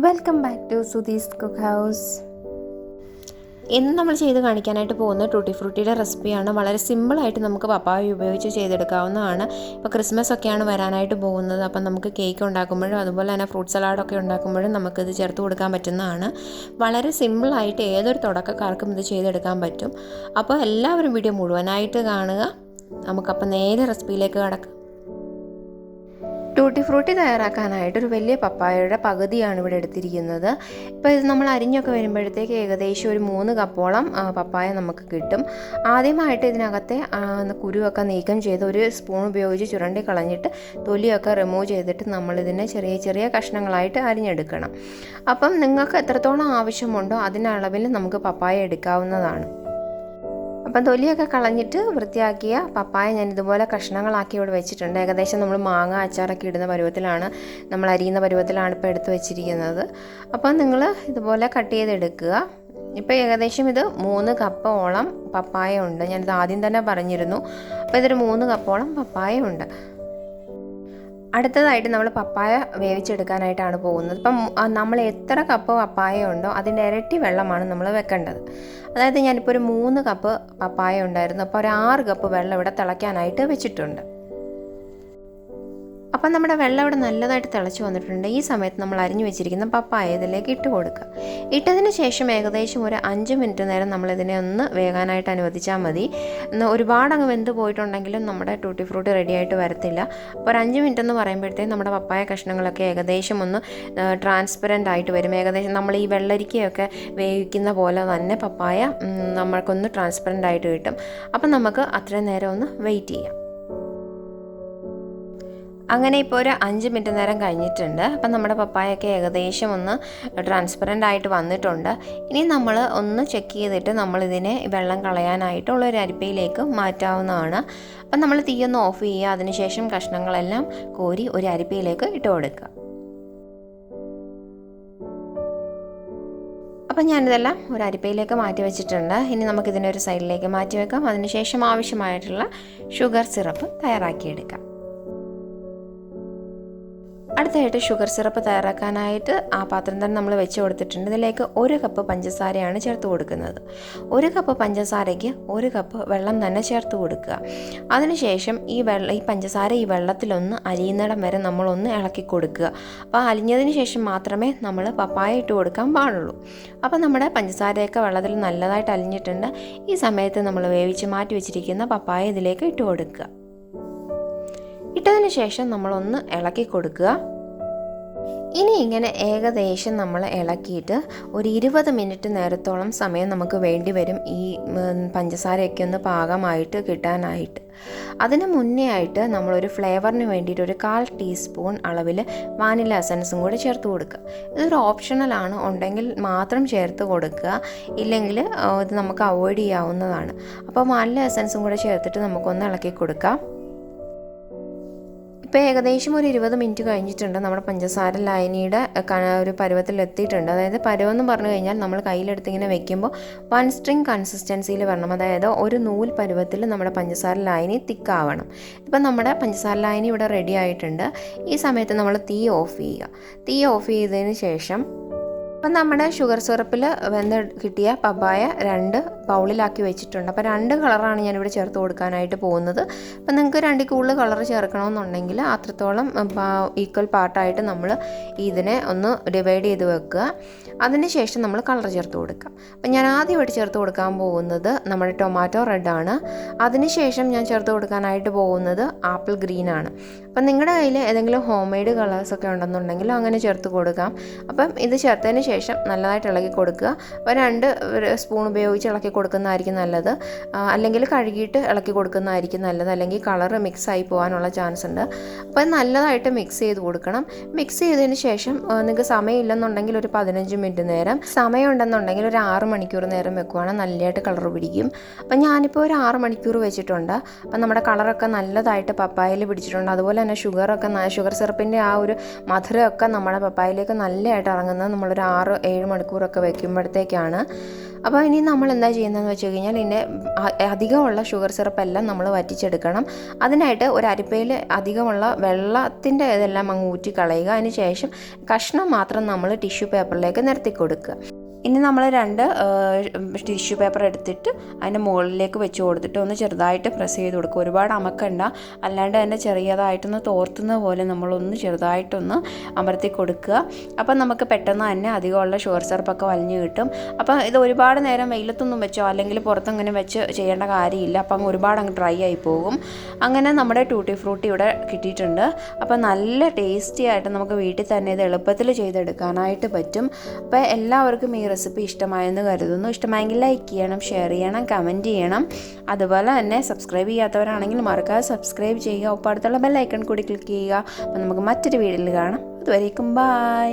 Welcome back to Sudhi's Cookhouse. ഇന്ന് നമ്മൾ ചെയ്ത് കാണിക്കാനായിട്ട് പോകുന്ന ടൂട്ടി ഫ്രൂട്ടിയുടെ റെസിപ്പിയാണ്. വളരെ സിമ്പിളായിട്ട് നമുക്ക് പപ്പായ ഉപയോഗിച്ച് ചെയ്തെടുക്കാവുന്നതാണ്. ഇപ്പോൾ ക്രിസ്മസ് ഒക്കെയാണ് വരാനായിട്ട് പോകുന്നത്. അപ്പം നമുക്ക് കേക്ക് ഉണ്ടാക്കുമ്പോഴും അതുപോലെ തന്നെ ഫ്രൂട്ട് സലാഡൊക്കെ ഉണ്ടാക്കുമ്പോഴും നമുക്കിത് ചേർത്ത് കൊടുക്കാൻ പറ്റുന്നതാണ്. വളരെ സിമ്പിളായിട്ട് ഏതൊരു തുടക്കക്കാർക്കും ഇത് ചെയ്തെടുക്കാൻ പറ്റും. അപ്പോൾ എല്ലാവരും വീഡിയോ മുഴുവനായിട്ട് കാണുക. നമുക്കപ്പോൾ നേരെ റെസിപ്പിയിലേക്ക് കടക്കാം. ടൂട്ടി ഫ്രൂട്ടി തയ്യാറാക്കാനായിട്ട് ഒരു വലിയ പപ്പായയുടെ പകുതിയാണ് ഇവിടെ എടുത്തിരിക്കുന്നത്. ഇപ്പോൾ ഇത് നമ്മൾ അരിഞ്ഞൊക്കെ വരുമ്പോഴത്തേക്ക് ഏകദേശം ഒരു 3 കപ്പോളം പപ്പായ നമുക്ക് കിട്ടും. ആദ്യമായിട്ട് ഇതിനകത്തെ കുരുവൊക്കെ നീക്കം ചെയ്ത് ഒരു സ്പൂൺ ഉപയോഗിച്ച് ചുരണ്ടി കളഞ്ഞിട്ട് തൊലിയൊക്കെ റിമൂവ് ചെയ്തിട്ട് നമ്മളിതിനെ ചെറിയ ചെറിയ കഷ്ണങ്ങളായിട്ട് അരിഞ്ഞെടുക്കണം. അപ്പം നിങ്ങൾക്ക് എത്രത്തോളം ആവശ്യമുണ്ടോ അതിനളവിൽ നമുക്ക് പപ്പായ എടുക്കാവുന്നതാണ്. അപ്പം തൊലിയൊക്കെ കളഞ്ഞിട്ട് വൃത്തിയാക്കിയ പപ്പായ ഞാൻ ഇതുപോലെ കഷ്ണങ്ങളാക്കി ഇവിടെ വെച്ചിട്ടുണ്ട്. ഏകദേശം നമ്മൾ മാങ്ങ അച്ചാറൊക്കെ ഇടുന്ന പരുവത്തിലാണ്, നമ്മൾ അരിയുന്ന പരുവത്തിലാണ് ഇപ്പോൾ എടുത്ത് വെച്ചിരിക്കുന്നത്. അപ്പം നിങ്ങൾ ഇതുപോലെ കട്ട് ചെയ്തെടുക്കുക. ഇപ്പോൾ ഏകദേശം ഇത് 3 കപ്പോളം പപ്പായ ഉണ്ട്. ഞാനിത് ആദ്യം തന്നെ പറഞ്ഞിരുന്നു. അപ്പോൾ ഇതൊരു 3 കപ്പോളം പപ്പായ ഉണ്ട്. അടുത്തതായിട്ട് നമ്മൾ പപ്പായ വേവിച്ചെടുക്കാനായിട്ടാണ് പോകുന്നത്. ഇപ്പം നമ്മൾ എത്ര കപ്പ് പപ്പായ ഉണ്ടോ അതിൻ്റെ ഇരട്ടി വെള്ളമാണ് നമ്മൾ വെക്കേണ്ടത്. അതായത് ഞാനിപ്പോൾ ഒരു 3 കപ്പ് പപ്പായ ഉണ്ടായിരുന്നു. അപ്പോൾ ഒരു 6 കപ്പ് വെള്ളം ഇവിടെ തിളയ്ക്കാനായിട്ട് വെച്ചിട്ടുണ്ട്. അപ്പം നമ്മുടെ വെള്ളം ഇവിടെ നല്ലതായിട്ട് തിളച്ച് വന്നിട്ടുണ്ട്. ഈ സമയത്ത് നമ്മൾ അരിഞ്ഞു വെച്ചിരിക്കുന്ന പപ്പായ ഇതിലേക്ക് ഇട്ട് കൊടുക്കുക. ഇട്ടതിന് ശേഷം ഏകദേശം ഒരു 5 മിനിറ്റ് നേരം നമ്മളിതിനെ ഒന്ന് വേകാനായിട്ട് അനുവദിച്ചാൽ മതി. ഒരുപാട് അങ്ങ് വെന്ത് പോയിട്ടുണ്ടെങ്കിലും നമ്മുടെ ടൂട്ടി ഫ്രൂട്ടി റെഡി ആയിട്ട് വരത്തില്ല. അപ്പോൾ ഒരു 5 മിനിറ്റ് എന്ന് പറയുമ്പോഴത്തേക്കും നമ്മുടെ പപ്പായ കഷ്ണങ്ങളൊക്കെ ഏകദേശം ഒന്ന് ട്രാൻസ്പെറൻ്റ് ആയിട്ട് വരും. ഏകദേശം നമ്മൾ ഈ വെള്ളരിക്കയൊക്കെ വേവിക്കുന്ന പോലെ തന്നെ പപ്പായ നമ്മൾക്കൊന്ന് ട്രാൻസ്പെറൻ്റ് ആയിട്ട് കിട്ടും. അപ്പം നമുക്ക് അത്രയും നേരം ഒന്ന് വെയിറ്റ് ചെയ്യാം. അങ്ങനെ ഇപ്പോൾ ഒരു 5 മിനിറ്റ് നേരം കഴിഞ്ഞിട്ടുണ്ട്. അപ്പം നമ്മുടെ പപ്പായൊക്കെ ഏകദേശം ഒന്ന് ട്രാൻസ്പെറൻ്റ് ആയിട്ട് വന്നിട്ടുണ്ട്. ഇനി നമ്മൾ ഒന്ന് ചെക്ക് ചെയ്തിട്ട് നമ്മളിതിനെ വെള്ളം കളയാനായിട്ടുള്ളൊരു അരിപ്പയിലേക്ക് മാറ്റാവുന്നതാണ്. അപ്പം നമ്മൾ തീയൊന്ന് ഓഫ് ചെയ്യുക. അതിനുശേഷം കഷ്ണങ്ങളെല്ലാം കോരി ഒരു അരിപ്പയിലേക്ക് ഇട്ട് കൊടുക്കുക. അപ്പം ഞാനിതെല്ലാം ഒരു അരിപ്പയിലേക്ക് മാറ്റി വെച്ചിട്ടുണ്ട്. ഇനി നമുക്കിതിനൊരു സൈഡിലേക്ക് മാറ്റി വെക്കാം. അതിനുശേഷം ആവശ്യമായിട്ടുള്ള ഷുഗർ സിറപ്പ് തയ്യാറാക്കിയെടുക്കാം. അടുത്തായിട്ട് ഷുഗർ സിറപ്പ് തയ്യാറാക്കാനായിട്ട് ആ പാത്രം തന്നെ നമ്മൾ വെച്ച് കൊടുത്തിട്ടുണ്ട്. ഇതിലേക്ക് 1 കപ്പ് പഞ്ചസാരയാണ് ചേർത്ത് കൊടുക്കുന്നത്. 1 കപ്പ് പഞ്ചസാരയ്ക്ക് 1 കപ്പ് വെള്ളം തന്നെ ചേർത്ത് കൊടുക്കുക. അതിനുശേഷം ഈ പഞ്ചസാര ഈ വെള്ളത്തിലൊന്ന് അലിയുന്നിടം വരെ നമ്മളൊന്ന് ഇളക്കി കൊടുക്കുക. അപ്പോൾ അലിഞ്ഞതിന് ശേഷം മാത്രമേ നമ്മൾ പപ്പായ ഇട്ട് കൊടുക്കാൻ പാടുള്ളൂ. അപ്പോൾ നമ്മുടെ പഞ്ചസാരയൊക്കെ വെള്ളത്തിൽ നല്ലതായിട്ട് അലിഞ്ഞിട്ടുണ്ട്. ഈ സമയത്ത് നമ്മൾ വേവിച്ച് മാറ്റി വെച്ചിരിക്കുന്ന പപ്പായ ഇതിലേക്ക് ഇട്ട് കൊടുക്കുക. ഇട്ടതിന് ശേഷം നമ്മളൊന്ന് ഇളക്കി കൊടുക്കുക. ഇനി ഇങ്ങനെ ഏകദേശം നമ്മൾ ഇളക്കിയിട്ട് ഒരു 20 മിനിറ്റ് നേരത്തോളം സമയം നമുക്ക് വേണ്ടി വരും ഈ പഞ്ചസാരയൊക്കെ ഒന്ന് പാകമായിട്ട് കിട്ടാനായിട്ട്. അതിന് മുന്നേ ആയിട്ട് നമ്മളൊരു ഫ്ലേവറിന് വേണ്ടിയിട്ട് ഒരു 1/4 ടീസ്പൂൺ അളവിൽ വാനില എസൻസും കൂടി ചേർത്ത് കൊടുക്കുക. ഇതൊരു ഓപ്ഷണലാണ്, ഉണ്ടെങ്കിൽ മാത്രം ചേർത്ത് കൊടുക്കുക, ഇല്ലെങ്കിൽ ഇത് നമുക്ക് അവോയ്ഡ് ചെയ്യാവുന്നതാണ്. അപ്പോൾ വാനില എസൻസും കൂടെ ചേർത്തിട്ട് നമുക്കൊന്ന് ഇളക്കി കൊടുക്കാം. ഇപ്പോൾ ഏകദേശം ഒരു 20 മിനിറ്റ് കഴിഞ്ഞിട്ടുണ്ട്. നമ്മുടെ പഞ്ചസാര ലായനിയുടെ ഒരു പരുവത്തിൽ എത്തിയിട്ടുണ്ട്. അതായത് പരുവെന്ന് പറഞ്ഞു കഴിഞ്ഞാൽ നമ്മൾ കയ്യിലെടുത്ത് ഇങ്ങനെ വെക്കുമ്പോൾ 1 സ്ട്രിങ് കൺസിസ്റ്റൻസിയിൽ വരണം. അതായത് ഒരു നൂൽ പരുവത്തിൽ നമ്മുടെ പഞ്ചസാര ലായനി തിക്കാവണം. ഇപ്പം നമ്മുടെ പഞ്ചസാര ലായനി ഇവിടെ റെഡി ആയിട്ടുണ്ട്. ഈ സമയത്ത് നമ്മൾ തീ ഓഫ് ചെയ്യുക. തീ ഓഫ് ചെയ്തതിന് ശേഷം അപ്പം നമ്മുടെ ഷുഗർ സിറപ്പിൽ വെന്ത് കിട്ടിയ പപ്പായ 2 ബൗളിലാക്കി വെച്ചിട്ടുണ്ട്. അപ്പോൾ 2 കളറാണ് ഞാനിവിടെ ചേർത്ത് കൊടുക്കാനായിട്ട് പോകുന്നത്. അപ്പം നിങ്ങൾക്ക് 2 കൂടുതൽ കളർ ചേർക്കണമെന്നുണ്ടെങ്കിൽ അത്രത്തോളം ഈക്വൽ പാർട്ടായിട്ട് നമ്മൾ ഇതിനെ ഒന്ന് ഡിവൈഡ് ചെയ്ത് വെക്കുക. അതിനുശേഷം നമ്മൾ കളർ ചേർത്ത് കൊടുക്കുക. അപ്പം ഞാൻ ആദ്യമായിട്ട് ചേർത്ത് കൊടുക്കാൻ പോകുന്നത് നമ്മുടെ ടൊമാറ്റോ റെഡാണ്. അതിനുശേഷം ഞാൻ ചേർത്ത് കൊടുക്കാനായിട്ട് പോകുന്നത് ആപ്പിൾ ഗ്രീനാണ്. അപ്പം നിങ്ങളുടെ കയ്യിൽ ഏതെങ്കിലും ഹോം മെയ്ഡ് കളേഴ്സൊക്കെ ഉണ്ടെന്നുണ്ടെങ്കിൽ അങ്ങനെ ചേർത്ത് കൊടുക്കാം. അപ്പം ഇത് ചേർത്തതിന് ശേഷം നല്ലതായിട്ട് ഇളക്കി കൊടുക്കുക. അപ്പോൾ 2 സ്പൂൺ ഉപയോഗിച്ച് ഇളക്കി കൊടുക്കുന്നതായിരിക്കും നല്ലത്, അല്ലെങ്കിൽ കഴുകിയിട്ട് ഇളക്കി കൊടുക്കുന്നതായിരിക്കും നല്ലത്, അല്ലെങ്കിൽ കളർ മിക്സായി പോകാനുള്ള ചാൻസ് ഉണ്ട്. അപ്പോൾ നല്ലതായിട്ട് മിക്സ് ചെയ്ത് കൊടുക്കണം. മിക്സ് ചെയ്തതിന് ശേഷം നിങ്ങൾക്ക് സമയമില്ലെന്നുണ്ടെങ്കിൽ ഒരു 15 മിനിറ്റ് നേരം, സമയമുണ്ടെന്നുണ്ടെങ്കിൽ ഒരു 6 മണിക്കൂർ നേരം വെക്കുവാണെങ്കിൽ നല്ലതായിട്ട് കളർ പിടിക്കും. അപ്പം ഞാനിപ്പോൾ ഒരു 6 മണിക്കൂർ വെച്ചിട്ടുണ്ട്. അപ്പം നമ്മുടെ കളറൊക്കെ നല്ലതായിട്ട് പപ്പായയിൽ പിടിച്ചിട്ടുണ്ട്. അതുപോലെ തന്നെ ഷുഗർ സിറപ്പിൻ്റെ ആ ഒരു മധുരമൊക്കെ നമ്മുടെ പപ്പായയിലേക്ക് നല്ലതായിട്ട് ഇറങ്ങുന്നത് നമ്മളൊരു 6-7 മണിക്കൂറൊക്കെ വെക്കുമ്പോഴത്തേക്കാണ്. അപ്പോൾ ഇനി നമ്മൾ എന്താ ചെയ്യുന്നതെന്ന് വെച്ച് കഴിഞ്ഞാൽ ഇതിൻ്റെ അധികമുള്ള ഷുഗർ സിറപ്പെല്ലാം നമ്മൾ വറ്റിച്ചെടുക്കണം. അതിനായിട്ട് ഒരു അരിപ്പയിൽ അധികമുള്ള വെള്ളത്തിൻ്റെ ഇതെല്ലാം അങ്ങ് ഊറ്റി കളയുക. അതിന് ശേഷം കഷ്ണം മാത്രം നമ്മൾ ടിഷ്യൂ പേപ്പറിലേക്ക് നിരത്തി കൊടുക്കുക. ഇനി നമ്മൾ 2 ടിഷ്യൂ പേപ്പർ എടുത്തിട്ട് അതിൻ്റെ മുകളിലേക്ക് വെച്ച് കൊടുത്തിട്ട് ഒന്ന് ചെറുതായിട്ട് പ്രസ് ചെയ്ത് കൊടുക്കുക. ഒരുപാട് അമക്കണ്ട, അല്ലാണ്ട് തന്നെ ചെറിയതായിട്ടൊന്ന് തോർത്തുന്ന പോലെ നമ്മളൊന്ന് ചെറുതായിട്ടൊന്ന് അമർത്തി കൊടുക്കുക. അപ്പം നമുക്ക് പെട്ടെന്ന് തന്നെ അധികമുള്ള ഷുഗർ സിറപ്പൊക്കെ വലിഞ്ഞ് കിട്ടും. അപ്പം ഇത് ഒരുപാട് നേരം വെയിലത്തൊന്നും വെച്ചോ അല്ലെങ്കിൽ പുറത്തങ്ങനെ വെച്ച് ചെയ്യേണ്ട കാര്യമില്ല. അപ്പം അങ്ങ് ഒരുപാട് അങ്ങ് ഡ്രൈ ആയി പോകും. അങ്ങനെ നമ്മുടെ ടൂട്ടി ഫ്രൂട്ടി ഇവിടെ കിട്ടിയിട്ടുണ്ട്. അപ്പം നല്ല ടേസ്റ്റി ആയിട്ട് നമുക്ക് വീട്ടിൽ തന്നെ ഇത് എളുപ്പത്തിൽ ചെയ്തെടുക്കാനായിട്ട് പറ്റും. അപ്പോൾ എല്ലാവർക്കും ഈ റെസിപ്പി ഇഷ്ടമായെന്ന് കരുതുന്നു. ഇഷ്ടമായെങ്കിൽ ലൈക്ക് ചെയ്യണം, ഷെയർ ചെയ്യണം, കമൻറ്റ് ചെയ്യണം. അതുപോലെ തന്നെ സബ്സ്ക്രൈബ് ചെയ്യാത്തവരാണെങ്കിൽ മറക്കാതെ സബ്സ്ക്രൈബ് ചെയ്യുക. ഒപ്പം അടുത്തുള്ള ബെൽ ഐക്കൺ കൂടി ക്ലിക്ക് ചെയ്യുക. അപ്പോൾ നമുക്ക് മറ്റൊരു വീഡിയോയിൽ കാണാം. അതുവരേക്കും ബൈ.